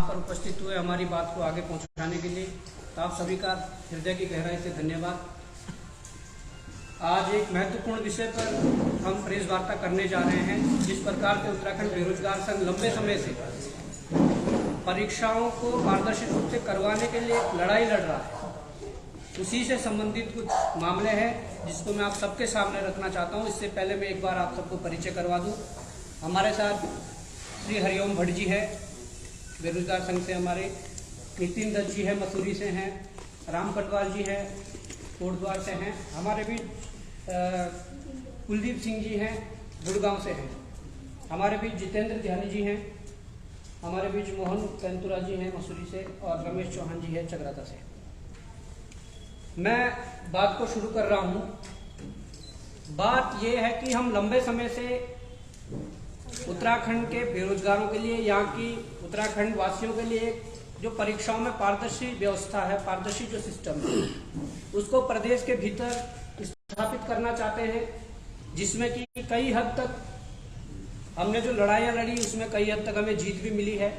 यहाँ पर उपस्थित हुए हमारी बात को आगे पहुँचाने के लिए। तो आप सभी का हृदय की गहराई से धन्यवाद। आज एक महत्वपूर्ण विषय पर हम प्रेस वार्ता करने जा रहे हैं। जिस प्रकार से उत्तराखंड बेरोजगार संघ लंबे समय से परीक्षाओं को पारदर्शी रूप से करवाने के लिए लड़ाई लड़ रहा है, उसी से संबंधित कुछ मामले हैं जिसको मैं आप सबके सामने रखना चाहता हूं। इससे पहले मैं एक बार आप सबको परिचय करवा दूं। हमारे साथ श्री हरिओम भट्ट जी है, बेरोजगार संघ से हमारे। नितिन दत्त जी है, मसूरी से हैं। राम कटवाल जी है, कोटद्वार से हैं। हमारे बीच कुलदीप सिंह जी हैं, गुड़गांव से हैं। हमारे बीच जितेंद्र ध्यानी जी हैं। हमारे बीच मोहन कैंतुरा जी हैं, मसूरी से। और रमेश चौहान जी है, चकराता से। मैं बात को शुरू कर रहा हूं। बात यह है कि हम लंबे समय से उत्तराखंड के बेरोजगारों के लिए, यहाँ की उत्तराखंड वासियों के लिए जो परीक्षाओं में पारदर्शी व्यवस्था है, पारदर्शी जो सिस्टम है, उसको प्रदेश के भीतर स्थापित करना चाहते हैं। जिसमें कि कई हद तक हमने जो लड़ाइयाँ लड़ी, उसमें कई हद तक हमें जीत भी मिली है,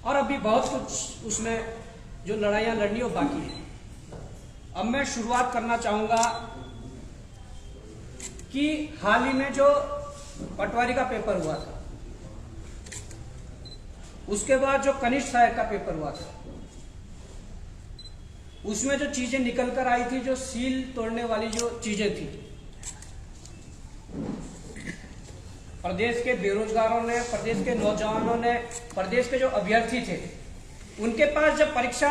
और अभी बहुत कुछ उसमें जो लड़ाइयाँ लड़नी हो बाकी है। अब मैं शुरुआत करना चाहूंगा कि हाल ही में जो पटवारी का पेपर हुआ था, उसके बाद जो कनिष्ठ सहायक का पेपर हुआ था, उसमें जो चीजें निकल कर आई थी, जो सील तोड़ने वाली जो चीजें थी, प्रदेश के बेरोजगारों ने, प्रदेश के नौजवानों ने, प्रदेश के जो अभ्यर्थी थे, उनके पास जब परीक्षा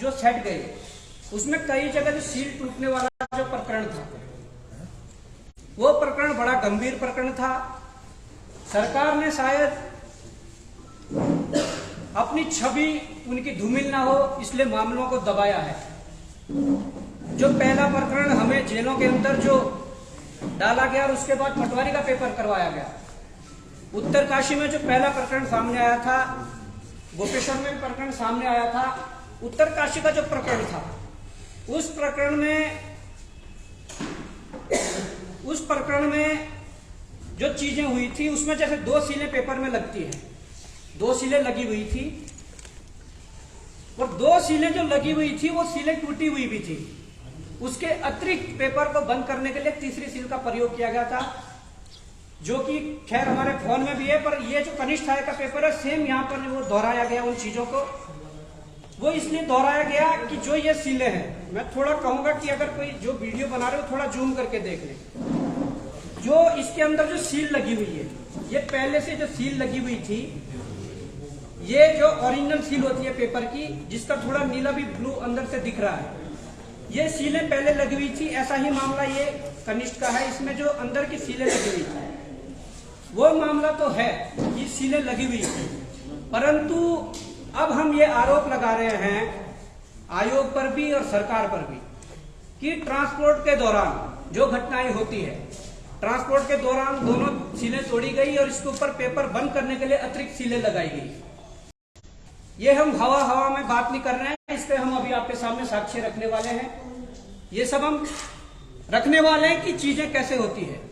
जो सेट गई, उसमें कई जगह जो सील टूटने वाला जो प्रकरण था, वो प्रकरण बड़ा गंभीर प्रकरण था। सरकार ने शायद अपनी छवि उनकी धूमिल ना हो, इसलिए मामलों को दबाया है। जो पहला प्रकरण हमें जेलों के अंदर जो डाला गया, और उसके बाद पटवारी का पेपर करवाया गया। उत्तरकाशी में जो पहला प्रकरण सामने आया था, गोपेश्वर में प्रकरण सामने आया था, उत्तरकाशी का जो प्रकरण था, उस प्रकरण में जो चीजें हुई थी, उसमें जैसे 2 सीलें पेपर में लगती है, 2 सीलें लगी हुई थी, और 2 सीलें जो लगी हुई थी वो सीलें टूटी हुई भी थी। उसके अतिरिक्त पेपर को बंद करने के लिए तीसरी सील का प्रयोग किया गया था, जो कि खैर हमारे फोन में भी है। पर ये जो कनिष्ठ सहायक का पेपर है, सेम यहाँ पर वो दोहराया गया उन चीजों को। वो इसलिए दोहराया गया कि जो ये सीलें हैं, मैं थोड़ा कहूंगा कि अगर कोई जो वीडियो बना रहे हो थोड़ा जूम करके देख लें। जो इसके अंदर जो सील लगी हुई है, ये पहले से जो सील लगी हुई थी, ये जो ओरिजिनल सील होती है पेपर की, जिसका थोड़ा नीला भी ब्लू अंदर से दिख रहा है, ये सीलें पहले लगी हुई थी। ऐसा ही मामला ये कनिष्ठ का है। इसमें जो अंदर की सीलें लगी हुई थी, वो मामला तो है कि सीलें लगी हुई थी, परंतु अब हम ये आरोप लगा रहे हैं आयोग पर भी और सरकार पर भी कि ट्रांसपोर्ट के दौरान जो घटनाएं होती है, ट्रांसपोर्ट के दौरान दोनों सीलें तोड़ी गई और इसके ऊपर पेपर बंद करने के लिए अतिरिक्त सीलें लगाई गई। ये हम हवा में बात नहीं कर रहे हैं, इस पे हम अभी आपके सामने साक्ष्य रखने वाले हैं। ये सब हम रखने वाले हैं कि चीजें कैसे होती है।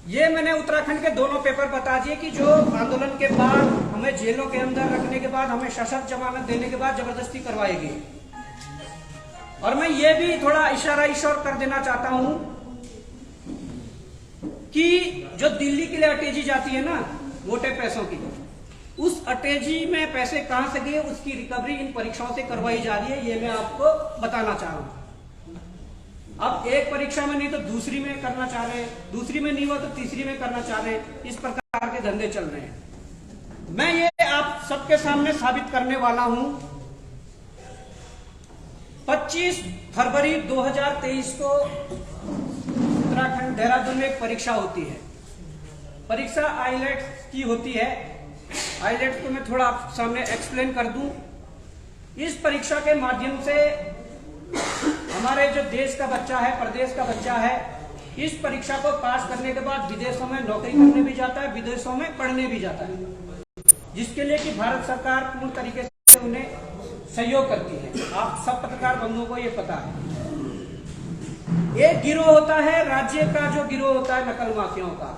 ये मैंने उत्तराखंड के दोनों पेपर बता दिए कि जो आंदोलन के बाद हमें जेलों के अंदर रखने के बाद, हमें सशर्त जमानत देने के बाद जबरदस्ती करवाई गई। और मैं ये भी थोड़ा इशारा कर देना चाहता हूं कि जो दिल्ली के लिए अटैची जाती है ना, मोटे पैसों की, उस अटैची में पैसे कहां से गए, उसकी रिकवरी इन परीक्षाओं से करवाई जा रही है। ये मैं आपको बताना चाह रहा हूं। अब एक परीक्षा में नहीं तो दूसरी में करना चाह रहे हैं, दूसरी में नहीं हुआ तो तीसरी में करना चाह रहे हैं। इस प्रकार के धंधे चल रहे हैं। मैं ये आप सबके सामने साबित करने वाला हूं। 25 फरवरी 2023 को उत्तराखंड देहरादून में एक परीक्षा होती है। परीक्षा आईलेट्स की होती है। आईलेट्स को मैं थोड़ा आप सामने एक्सप्लेन कर दूं। इस परीक्षा के माध्यम से हमारे जो देश का बच्चा है, प्रदेश का बच्चा है, इस परीक्षा को पास करने के बाद विदेशों में नौकरी करने भी जाता है, विदेशों में पढ़ने भी जाता है, जिसके लिए कि भारत सरकार पूर्ण तरीके से उन्हें सहयोग करती है। आप सब पत्रकार बंधुओं को ये पता है। एक गिरोह होता है राज्य का, जो गिरोह होता है नकल माफियाओं का,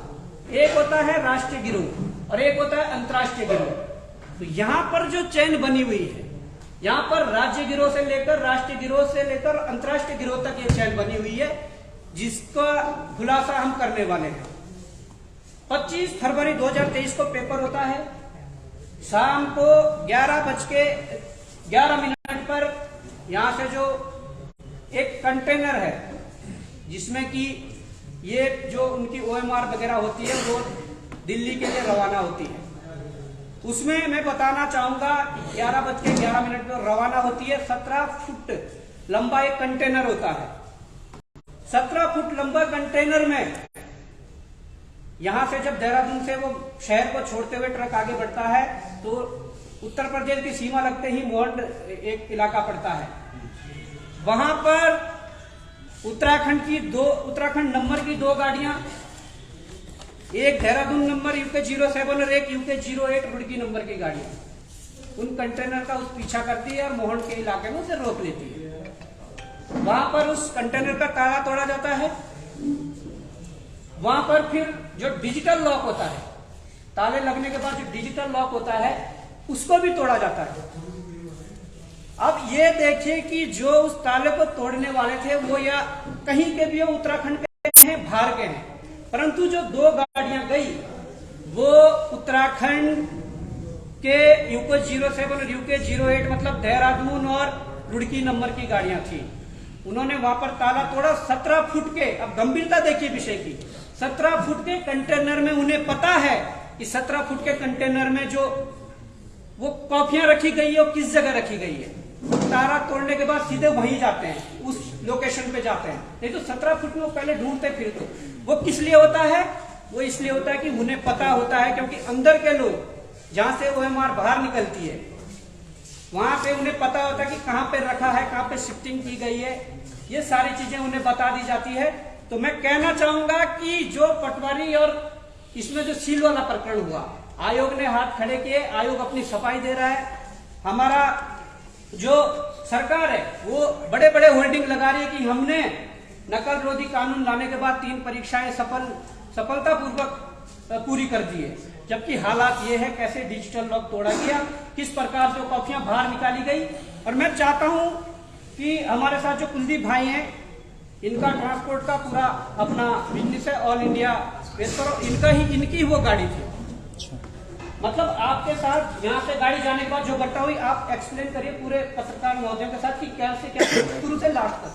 एक होता है राष्ट्रीय गिरोह और एक होता है अंतर्राष्ट्रीय गिरोह। तो यहाँ पर जो चेन बनी हुई है, यहाँ पर राज्य गिरोह से लेकर राष्ट्रीय गिरोह से लेकर अंतर्राष्ट्रीय गिरोह तक ये चेन बनी हुई है, जिसका खुलासा हम करने वाले हैं। 25 फरवरी 2023 को पेपर होता है। शाम को 11:11 पर यहां से जो एक कंटेनर है जिसमें कि ये जो उनकी OMR वगैरह होती है वो दिल्ली के लिए रवाना होती है, उसमें मैं बताना चाहूंगा 11:11 पर रवाना होती है। 17 फुट लंबा एक कंटेनर होता है। 17 फुट लंबा कंटेनर में यहां से जब देहरादून से वो शहर को छोड़ते हुए ट्रक आगे बढ़ता है तो उत्तर प्रदेश की सीमा लगते ही मोहंड एक इलाका पड़ता है। वहां पर उत्तराखंड नंबर की 2 गाड़ियां, एक देहरादून नंबर UK 07 और एक UK 08 रुड़की नंबर की गाड़ियां उन कंटेनर का पीछा करती है और मोहंड के इलाके में उसे रोक लेती है। वहां पर उस कंटेनर का ताला तोड़ा जाता है। वहां पर फिर जो डिजिटल लॉक होता है, ताले लगने के बाद जो डिजिटल लॉक होता है उसको भी तोड़ा जाता है। अब ये देखिए कि जो उस ताले को तोड़ने वाले थे वो या कहीं के भी उत्तराखंड के हैं, बाहर के हैं, परंतु जो 2 गाड़ियां गई वो उत्तराखंड के UK 07 और UK 08 मतलब देहरादून और रुड़की नंबर की गाड़ियां थी। उन्होंने वहां पर ताला तोड़ा। 17 फुट के, अब गंभीरता देखिए विषय की, 17 फुट के कंटेनर में उन्हें पता है कि 17 फुट के कंटेनर में जो वो कॉफियां रखी गई है वो किस जगह रखी गई है। ताला तोड़ने के बाद सीधे वहीं जाते हैं, उस लोकेशन पे जाते हैं। नहीं तो 17 फुट में वो पहले ढूंढते फिरते। वो किस लिए होता है? वो इसलिए होता है कि उन्हें पता होता है, क्योंकि अंदर के लोग जहां से OMR बाहर निकलती है वहां पे उन्हें पता होता है कि कहां पे रखा है, कहां पे शिफ्टिंग की गई है, ये सारी चीजें उन्हें बता दी जाती है। तो मैं कहना चाहूंगा कि जो पटवारी और इसमें जो सील वाला प्रकरण हुआ, आयोग ने हाथ खड़े किए, आयोग अपनी सफाई दे रहा है। हमारा जो सरकार है वो बड़े बड़े होल्डिंग लगा रही है कि हमने नकल रोधी कानून लाने के बाद 3 परीक्षाएं सफलतापूर्वक पूरी कर दी है, जबकि हालात ये है कैसे डिजिटल लॉक तोड़ा गया, किस प्रकार से कॉपियां बाहर निकाली गई। और मैं चाहता हूं कि हमारे साथ जो कुलदीप भाई हैं, इनका ट्रांसपोर्ट का पूरा अपना बिजनेस है, ऑल इंडिया पेपर, इनकी वो गाड़ी थी। मतलब आपके साथ यहाँ से गाड़ी जाने के बाद जो घटना हुई, आप एक्सप्लेन करिए पूरे पत्रकार महोदयों के साथ कि कैसे शुरू से लास्ट तक।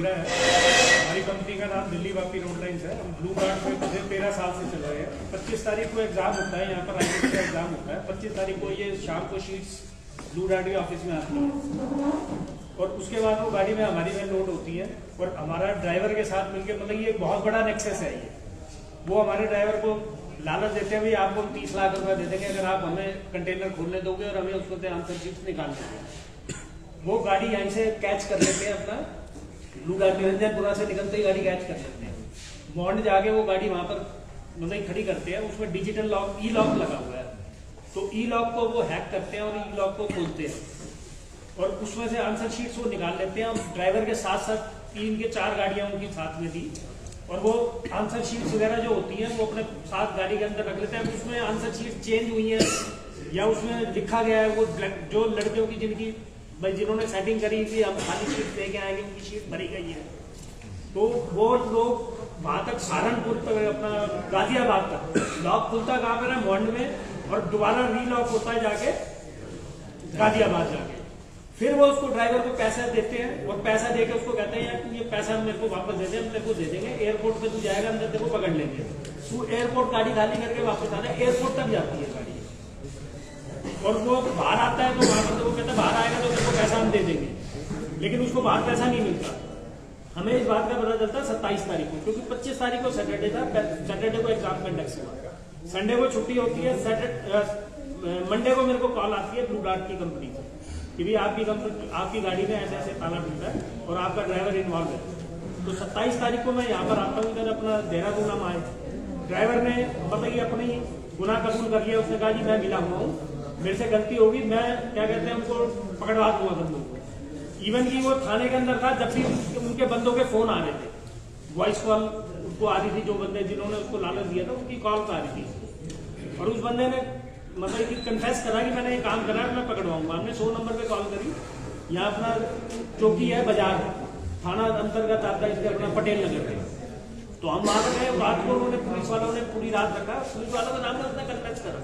है हमारी कंपनी का नाम दिल्ली वापी रोड लाइन्स है। हम ब्लू कार्ड पे मुझे 13 साल से चल रहे हैं। 25 तारीख को एग्जाम होता है, यहाँ पर IIT का एग्जाम होता है। 25 तारीख को ये शाम को शीट्स ब्लू डार्ट के ऑफिस में आती है और उसके बाद वो गाड़ी में हमारी में लोड होती है और हमारा ड्राइवर के साथ मिलकर, मतलब ये बहुत बड़ा नेक्सस है। ये वो हमारे ड्राइवर को लालच देते हैं, भाई आपको 30 लाख रुपया दे देंगे अगर आप हमें कंटेनर खोलने दोगे और हमें उसको आंसर शीट्स निकाल देंगे। वो गाड़ी यहाँ से कैच कर लेते हैं, अपना ब्लू डार्ट निरंजनपुरा से निकलते ही गाड़ी कैच कर लेते हैं। मॉन्ड जाके वो गाड़ी वहां पर मतलब खड़ी करते हैं। उसमें डिजिटल लॉक, ई लॉक लगा हुआ है, तो ई लॉक को वो हैक करते हैं और ई लॉक को खोलते हैं और उसमें से आंसर शीट्स वो निकाल लेते हैं। ड्राइवर के साथ साथ 3 के 4 गाड़ियां उनकी साथ में थी और वो आंसर शीट्स वगैरह जो होती हैं वो अपने साथ गाड़ी के अंदर रख लेते हैं। उसमें आंसर शीट चेंज हुई है या उसमें लिखा गया है, वो जो लड़कियों की जिनकी भाई जिन्होंने सेटिंग करी थी हम खाली शीट लेके आएंगे, उनकी शीट भरी गई है, तो वो लोग वहां तक सहारनपुर तक, अपना गाजियाबाद तक लॉक खुलता कहाँ पर है, मॉन्ड में, और दोबारा रीलॉक होता है जाके गाजियाबाद जाके। फिर वो उसको ड्राइवर को पैसा देते हैं और पैसा देके उसको कहते हैं यार तू ये पैसा मेरे को वापस दे दे, हम तेरे को दे देंगे, एयरपोर्ट पे तू जाएगा, अंदर तेरे को पकड़ लेंगे, तू एयरपोर्ट गाड़ी खाली करके वापस आना। एयरपोर्ट तक जाती है गाड़ी और वो बाहर आता है तो वहां पर वो कहता है बाहर आएगा तो तेरे को पैसा हम दे देंगे, लेकिन उसको बाहर पैसा नहीं मिलता। हमें इस बात का पता चलता 27 तारीख को, क्योंकि 25 तारीख को सैटरडे था, सैटरडे को एग्जाम कंडक्ट हुआ, संडे को छुट्टी होती है, मंडे को मेरे को कॉल आती है ब्लू डार्ट की कंपनी से कि भाई आपकी गाड़ी में ऐसे ऐसे ताला टूटा है और आपका ड्राइवर इन्वॉल्व है। तो 27 तारीख को मैं यहाँ पर आता हूँ, इधर अपना देहरादून हम आए, ड्राइवर ने मतलब ये अपनी गुनाह कबूल कर लिया। उसने कहा जी मैं मिला हुआ हूँ, मेरे से गलती होगी, मैं क्या कहते हैं उनको पकड़वा दूंगा बंदों को। इवन की वो थाने के अंदर था, जब भी उनके बंदों के फोन आ रहे थे, वॉइस कॉल उसको आ रही थी, जो बंदे जिन्होंने उसको लालच दिया था उनकी कॉल आ रही थी, और उस बंदे ने मतलब कि कन्फेस करा कि मैंने ये काम करा है, मैं पकड़वाऊंगा। हमने 100 नंबर पे कॉल करी, यहाँ अपना चौकी है बाजार, थाना अंतर्गत आता है, इसके अपना पटेल नगर है। तो हम वहाँ पर गए, रात को उन्होंने पुलिस वालों ने पूरी रात रखा, पुलिस वालों का नाम में उसने कन्फेस करा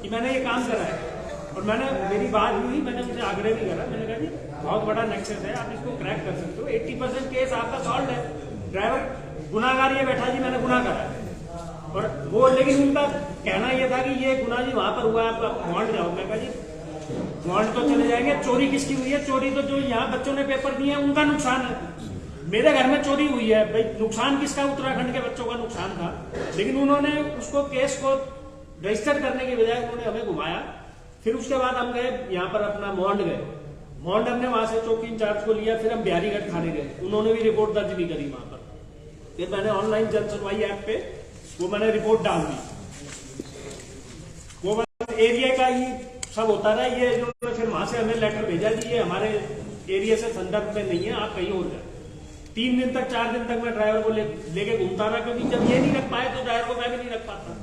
कि मैंने ये काम करा है। और मैंने, मेरी बात हुई, मैंने उनसे आग्रह भी करा, मैंने कहा जी बहुत बड़ा नेक्सस है, आप इसको क्रैक कर सकते हो, 80% केस आपका सॉल्व है, ड्राइवर गुनाहगार ये बैठा जी मैंने गुनाह करा है। और वो, लेकिन उनका कहना ये था कि ये गुनाह जी वहां पर हुआ है, आप मॉल्ट जाओ। मैं कहा जी मॉल्ट तो चले जाएंगे, चोरी किसकी हुई है? चोरी तो जो यहाँ बच्चों ने पेपर दिए हैं उनका नुकसान है, मेरे घर में चोरी हुई है भाई, नुकसान किसका? उत्तराखंड के बच्चों का नुकसान था। लेकिन उन्होंने उसको, केस को रजिस्टर करने की बजाय उन्होंने हमें घुमाया। फिर उसके बाद हम गए यहाँ पर अपना मॉन्ड गए, मॉन्ड हमने वहां से चौकी इंचार्ज को लिया, फिर हम बिहारीगढ़ थाने गए, उन्होंने भी रिपोर्ट दर्ज नहीं करी वहां पर। फिर मैंने ऑनलाइन जन सुनवाई ऐप पे वो मैंने रिपोर्ट डाल दी। वो बस एरिया का ही सब होता रहा, ये जो फिर वहां से हमें लेटर भेजा जी ये हमारे एरिया से संदर्भ में नहीं है, आप कहीं और जाए। 3 दिन तक 4 दिन तक मैं ड्राइवर को लेके घूमता रहा, क्योंकि जब ये नहीं रख पाए तो ड्राइवर को मैं भी नहीं रख पाता।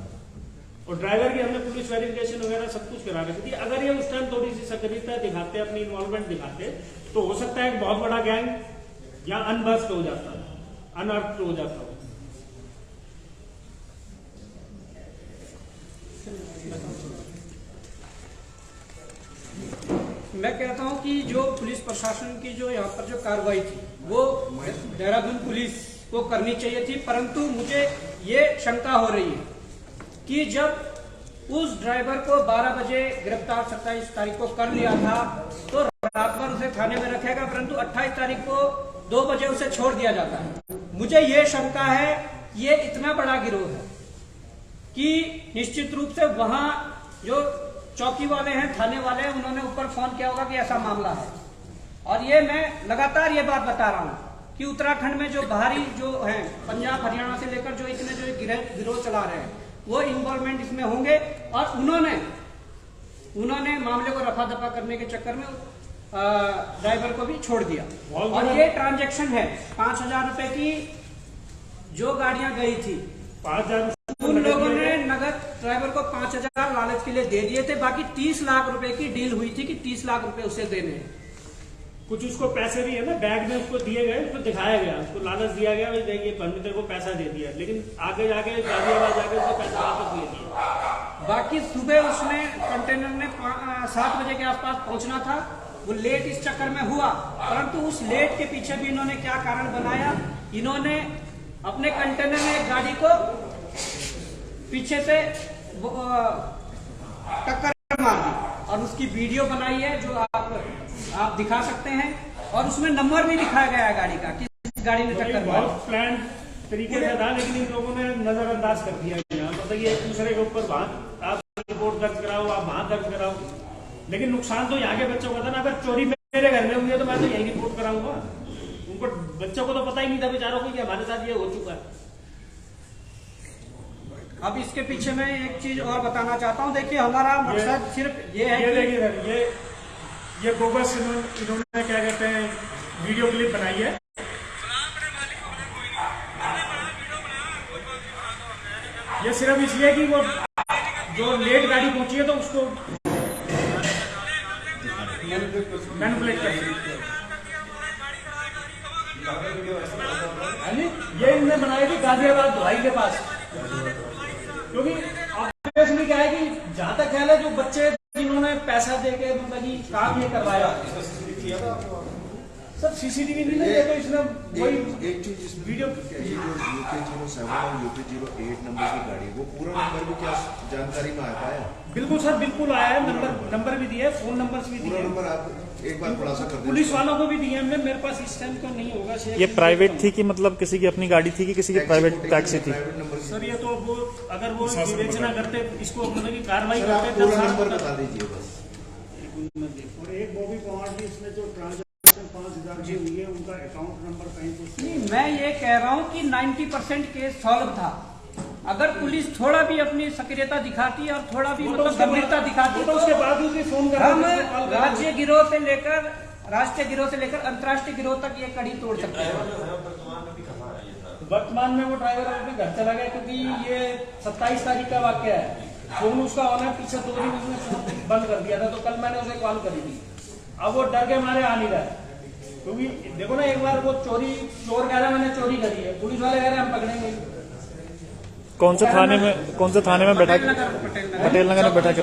और ड्राइवर की हमने पुलिस वेरिफिकेशन वगैरह सब कुछ करा रखी थी। अगर ये उस टाइम थोड़ी सी सक्रियता दिखाते, अपनी इन्वॉल्वमेंट दिखाते, तो हो सकता है एक बहुत बड़ा गैंग या अनबस्ट हो जाता, अनअर्थ हो जाता। मैं कहता हूं कि जो पुलिस प्रशासन की जो यहाँ पर जो कार्रवाई थी वो देहरादून पुलिस को करनी चाहिए थी, परंतु मुझे ये शंका हो रही है कि जब उस ड्राइवर को 12 बजे गिरफ्तार 27 तारीख को कर लिया था तो रात भर उसे थाने में रखेगा, परंतु 28 तारीख को 2 बजे उसे छोड़ दिया जाता है। मुझे ये शंका है ये इतना बड़ा गिरोह है कि निश्चित रूप से वहां जो चौकी वाले हैं, थाने वाले हैं, उन्होंने ऊपर फोन किया होगा कि ऐसा मामला है। और ये मैं लगातार ये बात बता रहा हूं कि उत्तराखंड में जो बाहरी जो है, पंजाब हरियाणा से लेकर जो इतने जो गिरोह चला रहे हैं वो इन्वॉल्वमेंट इसमें होंगे, और उन्होंने मामले को रफा दफा करने के चक्कर में ड्राइवर को भी छोड़ दिया। और ये ट्रांजैक्शन है 5,000 रुपए की जो गाड़ियां गई थी, 5,000 उन लोगों ने नगद ड्राइवर को 5,000 लालच के लिए दे दिए थे, बाकी 30 लाख रुपए की डील हुई थी कि 30 लाख रुपए उसे देने हैं। कुछ उसको पैसे भी है ना, बैग में उसको दिए गए, उसको दिखाया गया, उसको लालच दिया गया, भाई देखिए परमिटर को पैसा दे दिया, लेकिन आगे जाके गाजियाबाद जाके उसको पैसा वापस दे दिया। बाकी सुबह उसने कंटेनर ने 7 बजे के आसपास पहुंचना था, वो लेट इस चक्कर में हुआ, परंतु उस लेट के पीछे भी इन्होंने क्या कारण बनाया, इन्होंने अपने कंटेनर में एक गाड़ी को पीछे से टक्कर मार दी और उसकी वीडियो बनाई है जो आप दिखा सकते हैं, और उसमें नंबर भी दिखाया गया है गाड़ी का, किस गाड़ी ने टक्कर मारी। बहुत प्लान तरीके से था, लेकिन इन लोगों ने नजरअंदाज कर दिया। मतलब ये एक दूसरे के ऊपर वहां आप रिपोर्ट दर्ज कराओ, आप वहां दर्ज कराओ, लेकिन नुकसान तो यहाँ के बच्चों का था ना। अगर चोरी मेरे घर में हुई है तो मैं तो यही रिपोर्ट कराऊंगा। उनको बच्चों को तो पता ही नहीं था बेचारों को कि हमारे साथ ये हो चुका है। अब इसके पीछे मैं एक चीज और बताना चाहता हूं, देखिए हमारा मकसद सिर्फ ये है कि देखिए सर, ये बोगस इन्होंने क्या कहते हैं वीडियो क्लिप बनाई है। ये सिर्फ इसलिए कि वो जो लेट गाड़ी पहुंची है तो उसको मैनिपुलेट कर सकते। ये इनने बनाई थी गाजियाबाद धुलाई के पास, क्योंकि ऑब्वियसली क्या है कि जहां तक ख्याल है जो बच्चे जिन्होंने पैसा देके मतलब कि काम ये करवाया, सर सीसीटीवी नहीं लगे तो इसने वही एक चीज इस वीडियो UK07 और UK08 नंबर की गाड़ी, वो पूरा नंबर भी क्या जानकारी में आ पाया? बिल्कुल सर, बिल्कुल आया है, नंबर भी दिया है, फोन नंबर भी दिए, नंबर आप एक बार खुलासा कर दें। पुलिस वालों को भी दिए हमने, मेरे पास इस टाइम तो नहीं होगा। ये प्राइवेट थी कि मतलब किसी की अपनी गाड़ी थी कि किसी की प्राइवेट टैक्सी थी? सर ये तो वो अगर वो विवेचना करते इसको मतलब की कार्रवाई करते, पूरा नंबर बता दीजिए बस। और एक बॉबी पवार जी इसमें जो ट्रांजैक्शन 5,000 की हुई है उनका अकाउंट नंबर कहीं तो नहीं, मैं ये कह रहा हूं कि 90% केस सॉल्व था। अगर पुलिस थोड़ा भी अपनी सक्रियता दिखाती और थोड़ा भी मतलब गंभीरता दिखाती तो उसके बावजूद भी फोन हम राज्य गिरोह से लेकर राष्ट्रीय गिरोह से लेकर अंतर्राष्ट्रीय गिरोह तक ये कड़ी तोड़ सकते हैं। वर्तमान में वो ड्राइवर अपने घर चला गया, क्योंकि ये 27 तारीख का वाक्य है। फोन उसका ऑनर पीछे 2 दिन उसने बंद कर दिया था, तो कल मैंने उसे कॉल करी थी। अब वो डर के मारे आ नहीं रहा है, क्योंकि देखो ना, एक बार वो चोर कह रहा है मैंने चोरी करी है, पुलिस वाले कह रहे हैं हम पकड़ेंगे। कौन से थाने में बैठा पटेल नगर में बैठा कर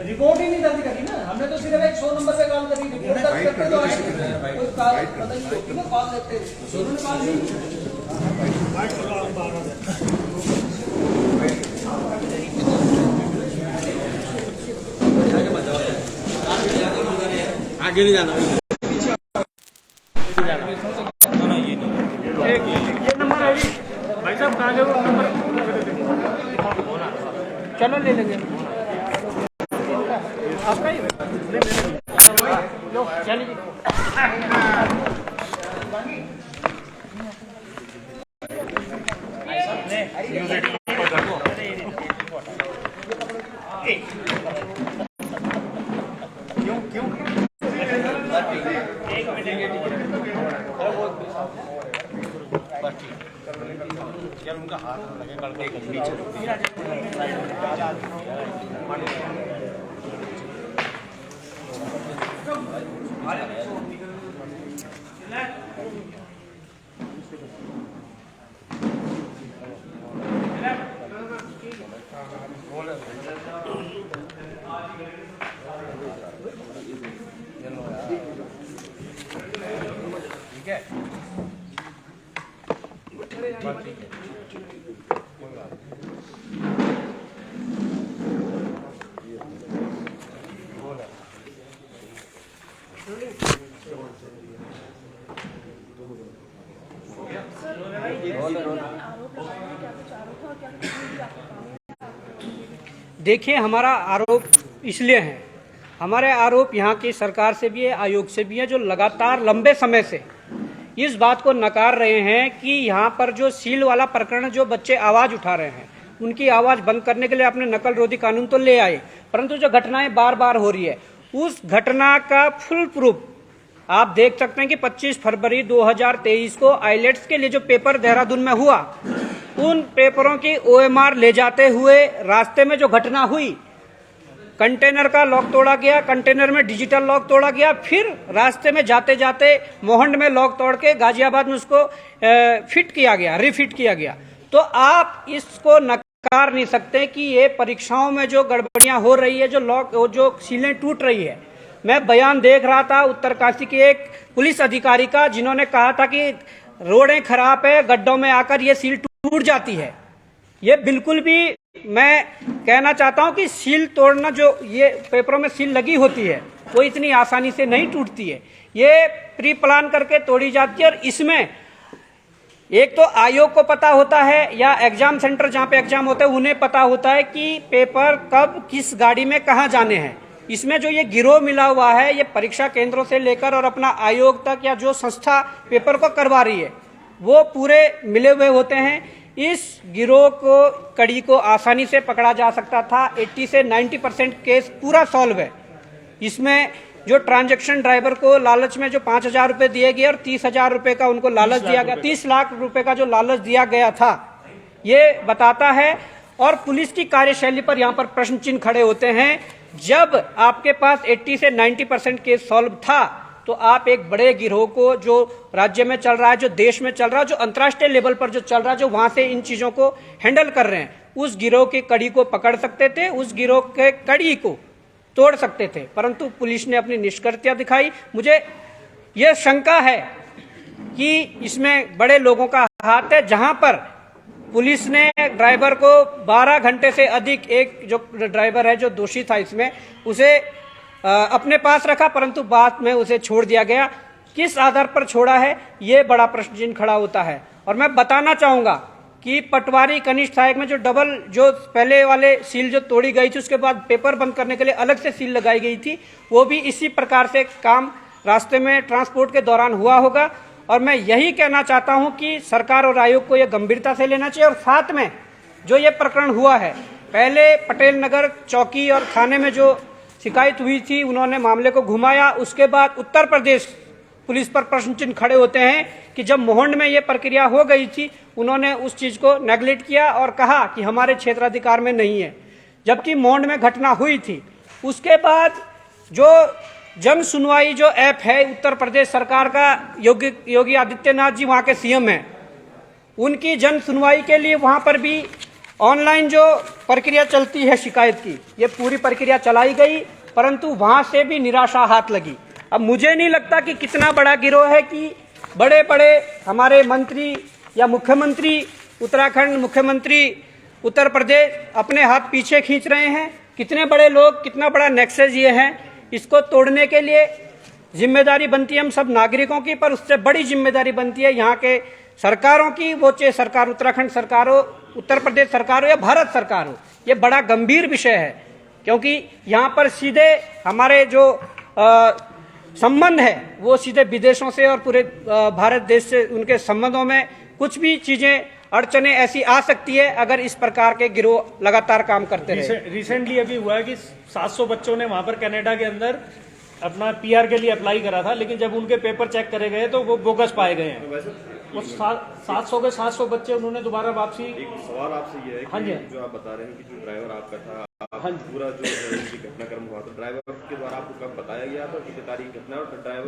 रिपोर्ट ही नहीं दर्ज करी ना हमने, तो सिर्फ एक 100 नंबर पे कॉल करी। रिपोर्ट दर्ज करते तो कोई कॉल पता ही होती ना, कॉल देते उन्होंने कॉल नहीं। आगे नहीं जाना, ये नंबर है भाई साहब, कहाँ गए वो नंबर? चलो ले लेंगे आपका ही लो, चलिए। उनका हाथ लगे ठीक है। देखिए, हमारा आरोप इसलिए है, हमारे आरोप यहाँ की सरकार से भी है, आयोग से भी है, जो लगातार लंबे समय से इस बात को नकार रहे हैं कि यहाँ पर जो सील वाला प्रकरण, जो बच्चे आवाज उठा रहे हैं, उनकी आवाज बंद करने के लिए आपने नकल रोधी कानून तो ले आए, परंतु जो घटनाएं बार बार हो रही है, उस घटना का फुल प्रूफ आप देख सकते हैं कि 25 फरवरी 2023 को आइलेट्स के लिए जो पेपर देहरादून में हुआ, उन पेपरों की OMR ले जाते हुए रास्ते में जो घटना हुई, कंटेनर का लॉक तोड़ा गया, कंटेनर में डिजिटल लॉक तोड़ा गया, फिर रास्ते में जाते जाते मोहंड में लॉक तोड़ के गाजियाबाद में उसको फिट किया गया, रिफिट किया गया। तो आप इसको नकार नहीं सकते कि ये परीक्षाओं में जो गड़बड़ियां हो रही है, जो सीलें टूट रही है। मैं बयान देख रहा था उत्तरकाशी के एक पुलिस अधिकारी का, जिन्होंने कहा था कि रोडें खराब है, गड्ढों में आकर ये सील टूट जाती है। ये बिल्कुल भी, मैं कहना चाहता हूं कि सील तोड़ना, जो ये पेपरों में सील लगी होती है, वो इतनी आसानी से नहीं टूटती है, ये प्री प्लान करके तोड़ी जाती है। और इसमें एक तो आयोग को पता होता है, या एग्जाम सेंटर जहां पे एग्जाम होते हैं उन्हें पता होता है कि पेपर कब किस गाड़ी में कहां जाने हैं। इसमें जो ये गिरोह मिला हुआ है, ये परीक्षा केंद्रों से लेकर और अपना आयोग तक, या जो संस्था पेपर को करवा रही है, वो पूरे मिले हुए होते हैं। इस गिरोह को, कड़ी को आसानी से पकड़ा जा सकता था। 80 से 90% केस पूरा सॉल्व है। इसमें जो ट्रांजैक्शन ड्राइवर को लालच में जो 5,000 रुपए दिए गए और 30,000 रुपए का उनको लालच दिया गया, 30 लाख रुपए का जो लालच दिया गया था, ये बताता है। और पुलिस की कार्यशैली पर यहाँ पर प्रश्न चिन्ह खड़े होते हैं। जब आपके पास 80 से 90% केस सॉल्व था, तो आप एक बड़े गिरोह को, जो राज्य में चल रहा है, जो देश में चल रहा है, जो अंतर्राष्ट्रीय लेवल पर जो चल रहा है, जो वहां से इन चीजों को हैंडल कर रहे हैं, उस गिरोह की कड़ी को पकड़ सकते थे, उस गिरोह के कड़ी को तोड़ सकते थे। परंतु पुलिस ने अपनी निष्क्रियता दिखाई। मुझे यह शंका है कि इसमें बड़े लोगों का हाथ है, जहां पर पुलिस ने ड्राइवर को 12 घंटे से अधिक, एक जो ड्राइवर है जो दोषी था इसमें, उसे अपने पास रखा, परंतु बाद में उसे छोड़ दिया गया। किस आधार पर छोड़ा है, ये बड़ा प्रश्न चिन्ह खड़ा होता है। और मैं बताना चाहूंगा कि पटवारी कनिष्ठ सहायक में जो डबल, जो पहले वाले सील जो तोड़ी गई थी, उसके बाद पेपर बंद करने के लिए अलग से सील लगाई गई थी, वो भी इसी प्रकार से काम रास्ते में ट्रांसपोर्ट के दौरान हुआ होगा। और मैं यही कहना चाहता हूं कि सरकार और आयोग को यह गंभीरता से लेना चाहिए। और साथ में जो ये प्रकरण हुआ है, पहले पटेल नगर चौकी और थाने में जो शिकायत हुई थी, उन्होंने मामले को घुमाया। उसके बाद उत्तर प्रदेश पुलिस पर प्रश्न चिन्ह खड़े होते हैं कि जब मोहंड में ये प्रक्रिया हो गई थी, उन्होंने उस चीज को नेगलेक्ट किया और कहा कि हमारे क्षेत्राधिकार में नहीं है, जबकि मोहंड में घटना हुई थी। उसके बाद जो जन सुनवाई जो ऐप है उत्तर प्रदेश सरकार का, योगी आदित्यनाथ जी वहां के सीएम हैं, उनकी जन सुनवाई के लिए वहां पर भी ऑनलाइन जो प्रक्रिया चलती है शिकायत की, ये पूरी प्रक्रिया चलाई गई, परंतु वहां से भी निराशा हाथ लगी। अब मुझे नहीं लगता कि कितना बड़ा गिरोह है कि बड़े बड़े हमारे मंत्री या मुख्यमंत्री उत्तराखंड, मुख्यमंत्री उत्तर प्रदेश अपने हाथ पीछे खींच रहे हैं। कितने बड़े लोग, कितना बड़ा नेक्सस ये है, इसको तोड़ने के लिए जिम्मेदारी बनती है हम सब नागरिकों की, पर उससे बड़ी जिम्मेदारी बनती है यहाँ के सरकारों की, वो चाहे सरकार उत्तराखंड सरकार हो, उत्तर प्रदेश सरकार हो या भारत सरकार हो। ये बड़ा गंभीर विषय है, क्योंकि यहाँ पर सीधे हमारे जो संबंध है वो सीधे विदेशों से और पूरे भारत देश से, उनके संबंधों में कुछ भी चीजें, अड़चने ऐसी आ सकती है अगर इस प्रकार के गिरोह लगातार काम करते रहे। रिसेंटली अभी हुआ है कि 700 बच्चों ने वहां पर कनाडा के अंदर अपना पीआर के लिए अप्लाई करा था, लेकिन जब उनके पेपर चेक करे गए तो वो बोगस पाए गए हैं। वो 700 के 700 बच्चे उन्होंने दोबारा वापसी। एक सवाल आपसे ये है हाँ जी, कि जो आप बता रहे हैं कि जो ड्राइवर आपका था, हाँ जी, पूरा जो घटनाक्रम हुआ तो ड्राइवर के द्वारा आपको कब बताया गया था, कितनी तारीख घटना, और ड्राइवर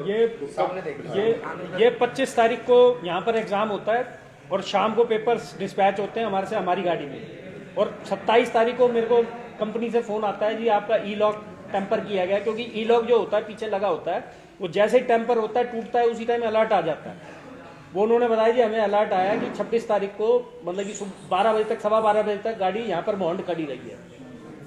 ये 25 तारीख को यहाँ पर एग्जाम होता है और शाम को पेपर्स डिस्पैच होते हैं हमारे से, हमारी गाड़ी में, और 27 तारीख को मेरे को कंपनी से फोन आता है जी आपका ई लॉक टेम्पर किया गया, क्योंकि ई लॉक जो होता है पीछे लगा होता है, वो जैसे ही टेम्पर होता है टूटता है उसी टाइम अलर्ट आ जाता है। वो उन्होंने बताया जी हमें अलर्ट आया कि 26 तारीख को, मतलब कि 12 बजे तक, 12:15 बजे तक गाड़ी यहाँ पर मोहंड खड़ी रही है।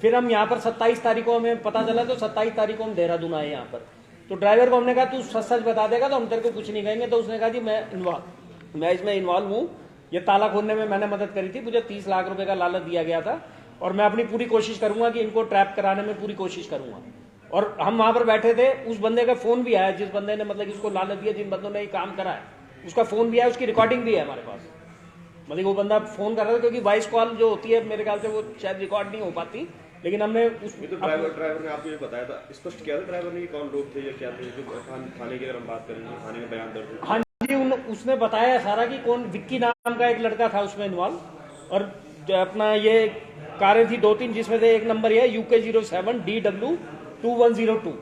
फिर हम यहाँ पर 27 तारीख को हमें पता चला, तो 27 तारीख को हम देहरादून आए यहाँ पर। तो ड्राइवर को हमने कहा तू सच सच बता देगा तो हम तेरे को कुछ नहीं कहेंगे। तो उसने कहा जी मैं इसमें इन्वॉल्व हूँ, ये ताला खोलने में मैंने मदद करी थी, मुझे 30 लाख रुपए का लालच दिया गया था और मैं अपनी पूरी कोशिश करूंगा कि इनको ट्रैप कराने में पूरी कोशिश करूंगा। और हम वहां पर बैठे थे, उस बंदे का फोन भी आया, जिस बंदे ने मतलब इसको लालच दिया, जिन बंदों ने ये काम करा है उसका फोन भी आया, उसकी रिकॉर्डिंग भी है हमारे पास। मतलब वो बंदा फोन कर रहा था, क्योंकि वॉइस कॉल जो होती है मेरे ख्याल से वो शायद रिकॉर्ड नहीं हो पाती, लेकिन हमने तो ड्राइवर ने आपको ये बताया था, स्पष्ट किया था ड्राइवर ने कि कौन लोग थे या क्या थे, जो थाने की अगर हम बात करें, थाने में बयान दर्ज हुआ। हाँ जी, उसने बताया सारा कि कौन, विक्की नाम का एक लड़का था उसमें इन्वॉल्व, और अपना ये कारें थी 2-3, जिसमें से एक नंबर है UK07 DW 2102।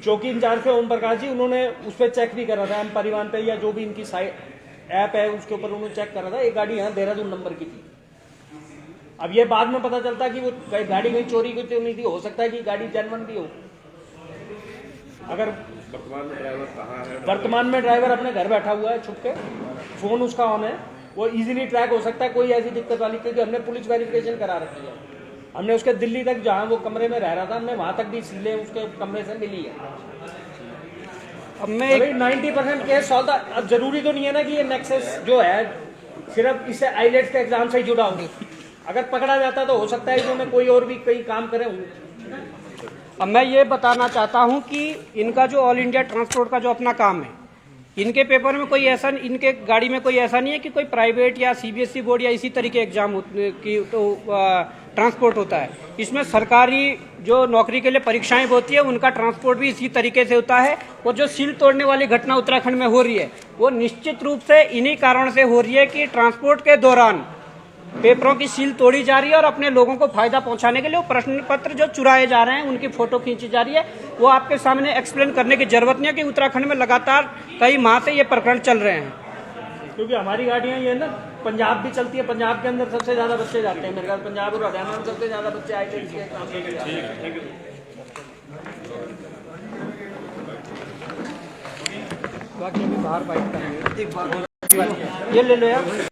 चौकी इंचार्ज थे ओम प्रकाश जी, उन्होंने उस पर चेक भी करा था, एम परिवहन पे या जो भी इनकी साइट ऐप है उसके ऊपर उन्होंने चेक करा था, एक गाड़ी यहाँ देहरादून नंबर की थी। अब ये बाद में पता चलता कि वो गाड़ी कहीं चोरी की तो नहीं थी, हो सकता है कि गाड़ी जेन्युइन भी हो। अगर वर्तमान में ड्राइवर अपने घर बैठा हुआ है छुप के, फोन उसका ऑन है, वो इजीली ट्रैक हो सकता है, कोई ऐसी दिक्कत वाली, क्योंकि हमने पुलिस वेरिफिकेशन करा रखी है। हमने उसके दिल्ली तक, जहां वो कमरे में रह रहा था, हमने वहां तक भी सीलें उसके कमरे से मिली है। अब मैं 90% केस सॉल्व था। अब जरूरी तो नहीं है ना कि ये नेक्सस जो है सिर्फ इससे आईलेट्स के एग्जाम से ही जुड़ा हो, अगर पकड़ा जाता तो हो सकता है कि उन्हें कोई और भी कई काम करे होंगे। अब मैं ये बताना चाहता हूं कि इनका जो ऑल इंडिया ट्रांसपोर्ट का जो अपना काम है, इनके पेपर में कोई ऐसा, इनके गाड़ी में कोई ऐसा नहीं है कि कोई प्राइवेट या CBSE बोर्ड या इसी तरीके एग्जाम की तो ट्रांसपोर्ट होता है। इसमें सरकारी जो नौकरी के लिए परीक्षाएं होती है उनका ट्रांसपोर्ट भी इसी तरीके से होता है। वो जो सील तोड़ने वाली घटना उत्तराखंड में हो रही है वो निश्चित रूप से इन्हीं कारण से हो रही है कि ट्रांसपोर्ट के दौरान पेपरों की सील तोड़ी जा रही है और अपने लोगों को फायदा पहुंचाने के लिए वो प्रश्न पत्र जो चुराए जा रहे हैं, उनकी फोटो खींची जा रही है। वो आपके सामने एक्सप्लेन करने की जरूरत नहीं है कि उत्तराखंड में लगातार कई माह से ये प्रकरण चल रहे हैं। क्योंकि हमारी गाड़ियां ये ना पंजाब भी चलती है, पंजाब के अंदर सबसे ज्यादा बच्चे जाते हैं, मेरे ख्याल पंजाब और हरियाणा में सबसे ज्यादा बच्चे आए थे इसके काम के लिए। बाकी अभी बाहर बाइक करेंगे, ये ले लो यार।